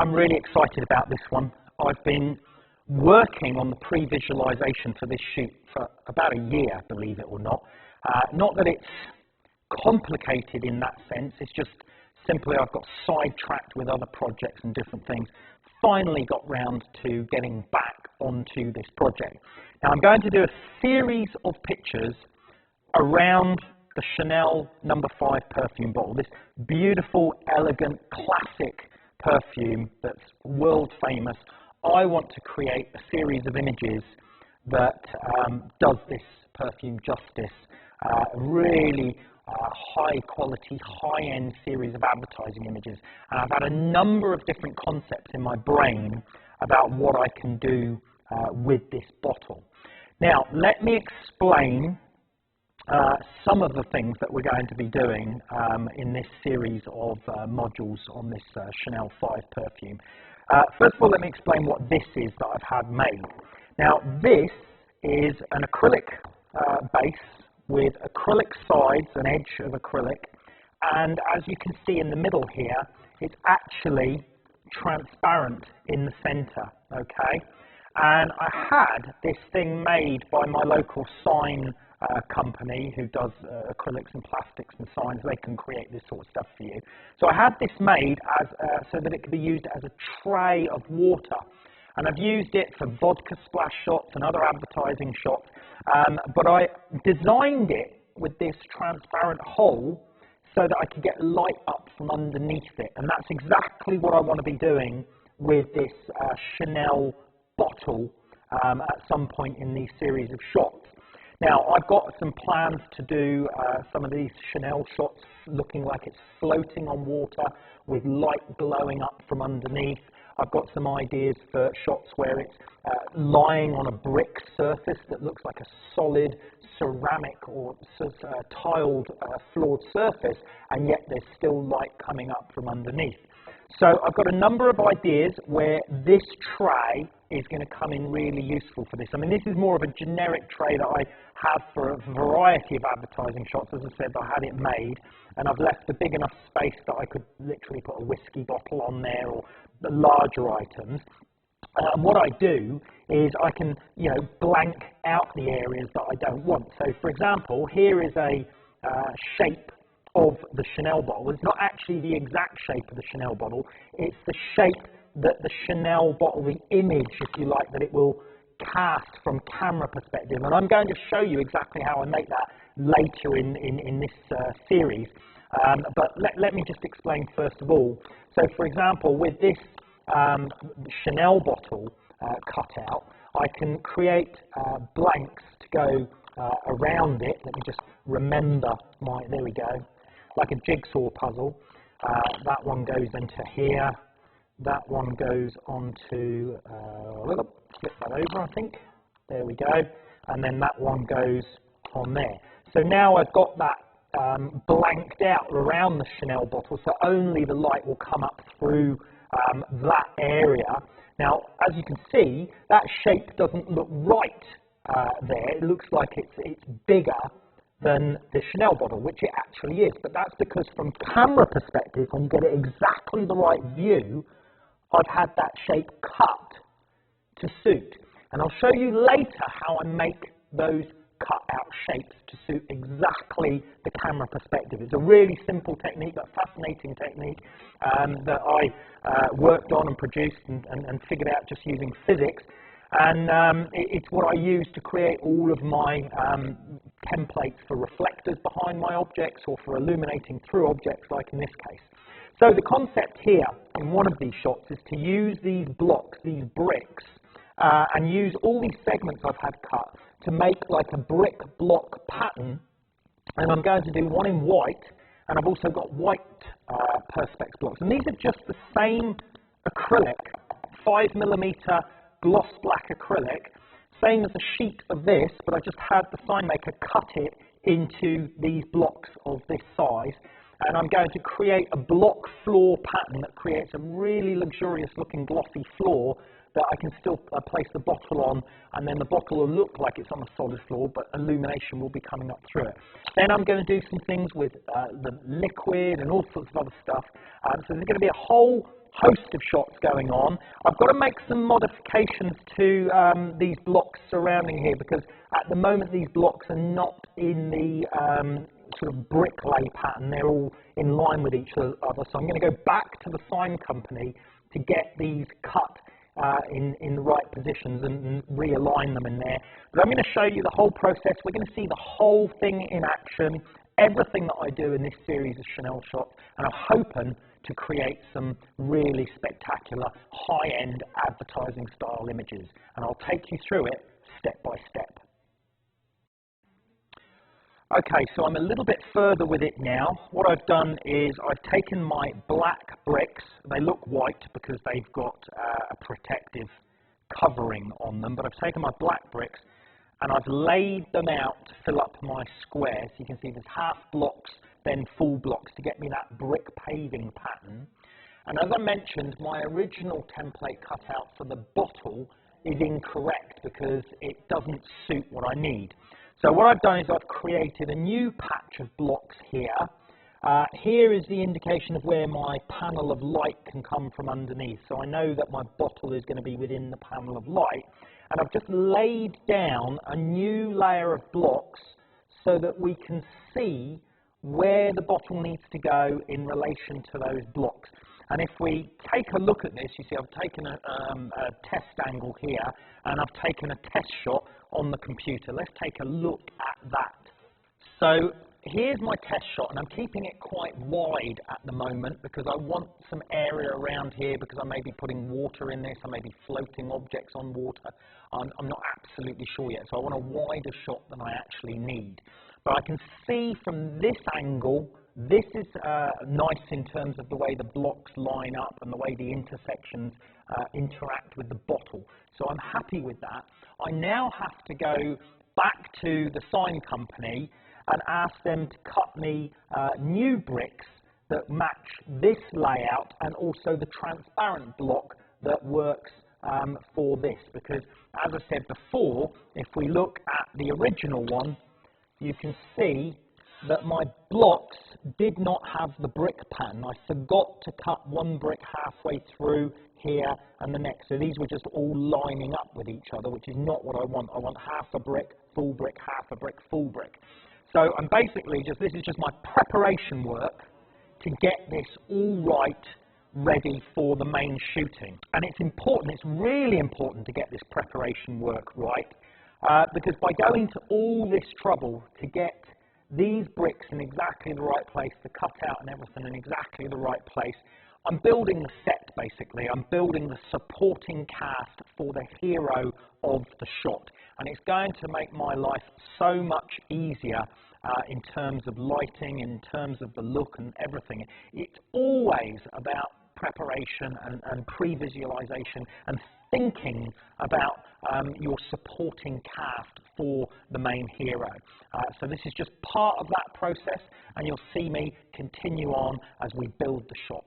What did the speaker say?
I'm really excited about this one. I've been working on the pre-visualization for this shoot for about a year, believe it or not. Not that it's complicated in that sense, it's just simply I've got sidetracked with other projects and different things. Finally got round to getting back onto this project. Now I'm going to do a series of pictures around the Chanel No. 5 perfume bottle, this beautiful, elegant, classic perfume that's world famous. I want to create a series of images that does this perfume justice, really high quality, high end series of advertising images. And I've had a number of different concepts in my brain about what I can do with this bottle. Now, let me explain some of the things that we're going to be doing in this series of modules on this Chanel 5 perfume. First of all, let me explain what this is that I've had made. Now, this is an acrylic base with acrylic sides, an edge of acrylic, and as you can see in the middle here, it's actually transparent in the center, okay? And I had this thing made by my local sign company who does acrylics and plastics and signs. They can create this sort of stuff for you. So I had this made as so that it could be used as a tray of water, and I've used it for vodka splash shots and other advertising shots, but I designed it with this transparent hole so that I could get light up from underneath it, and that's exactly what I want to be doing with this Chanel bottle at some point in these series of shots. Now, I've got some plans to do some of these Chanel shots looking like it's floating on water with light glowing up from underneath. I've got some ideas for shots where it's lying on a brick surface that looks like a solid ceramic or tiled floored surface, and yet there's still light coming up from underneath. So I've got a number of ideas where this tray is going to come in really useful for this. I mean, this is more of a generic tray that I have for a variety of advertising shots. As I said, I had it made, and I've left a big enough space that I could literally put a whiskey bottle on there or the larger items. What I do is I can, blank out the areas that I don't want. So, for example, here is a shape of the Chanel bottle. It's not actually the exact shape of the Chanel bottle. It's the shape that the Chanel bottle, the image, if you like, that it will cast from camera perspective. And I'm going to show you exactly how I make that later in this series. But let me just explain first of all. So, for example, with this Chanel bottle cut out, I can create blanks to go around it. Let me just remember there we go, like a jigsaw puzzle. That one goes into here. That one goes onto, flip that over, I think. There we go. And then that one goes on there. So now I've got that blanked out around the Chanel bottle, so only the light will come up through that area. Now, as you can see, that shape doesn't look right there. It looks like it's bigger than the Chanel bottle, which it actually is. But that's because from camera perspective, when you get it exactly the right view, I've had that shape cut to suit. And I'll show you later how I make those cut out shapes to suit exactly the camera perspective. It's a really simple technique, a fascinating technique that I worked on and produced and figured out just using physics. And it's what I use to create all of my templates for reflectors behind my objects or for illuminating through objects, like in this case. So the concept here in one of these shots is to use these blocks, these bricks, and use all these segments I've had cut to make like a brick block pattern. And I'm going to do one in white, and I've also got white perspex blocks. And these are just the same acrylic, 5mm gloss black acrylic, same as a sheet of this, but I just had the sign maker cut it into these blocks of this size. And I'm going to create a block floor pattern that creates a really luxurious looking glossy floor that I can still place the bottle on, and then the bottle will look like it's on a solid floor, but illumination will be coming up through it. Then I'm going to do some things with the liquid and all sorts of other stuff. So there's going to be a whole host of shots going on. I've got to make some modifications to these blocks surrounding here, because at the moment these blocks are not in the sort of brick lay pattern. They're all in line with each other. So I'm going to go back to the sign company to get these cut in the right positions and realign them in there. But I'm going to show you the whole process. We're going to see the whole thing in action, everything that I do in this series of Chanel shots, and I'm hoping to create some really spectacular high-end advertising style images, and I'll take you through it step by step. Okay, so I'm a little bit further with it now. What I've done is I've taken my black bricks. They look white because they've got a protective covering on them, but I've taken my black bricks and I've laid them out to fill up my square. So you can see there's half blocks, then full blocks to get me that brick paving pattern. And as I mentioned, my original template cutout for the bottle is incorrect because it doesn't suit what I need. So what I've done is I've created a new patch of blocks here. Here is the indication of where my panel of light can come from underneath. So I know that my bottle is going to be within the panel of light. And I've just laid down a new layer of blocks so that we can see where the bottle needs to go in relation to those blocks. And if we take a look at this, you see I've taken a test angle here and I've taken a test shot on the computer. Let's take a look at that. So here's my test shot, and I'm keeping it quite wide at the moment because I want some area around here, because I may be putting water in this, I may be floating objects on water. I'm not absolutely sure yet, so I want a wider shot than I actually need. But I can see from this angle, this is nice in terms of the way the blocks line up and the way the intersections interact with the bottle. So I'm happy with that. I now have to go back to the sign company and ask them to cut me new bricks that match this layout and also the transparent block that works for this. Because as I said before, if we look at the original one, you can see that my blocks did not have the brick pattern. I forgot to cut one brick halfway through here and the next. So these were just all lining up with each other, which is not what I want. I want half a brick, full brick, half a brick, full brick. So I'm basically this is just my preparation work to get this all right, ready for the main shooting. And it's important, it's really important to get this preparation work right, because by going to all this trouble to get these bricks in exactly the right place, the cutout and everything in exactly the right place, I'm building the set basically. I'm building the supporting cast for the hero of the shot. And it's going to make my life so much easier in terms of lighting, in terms of the look and everything. It's always about preparation and pre-visualization and thinking about your supporting cast for the main hero. So this is just part of that process, and you'll see me continue on as we build the shot.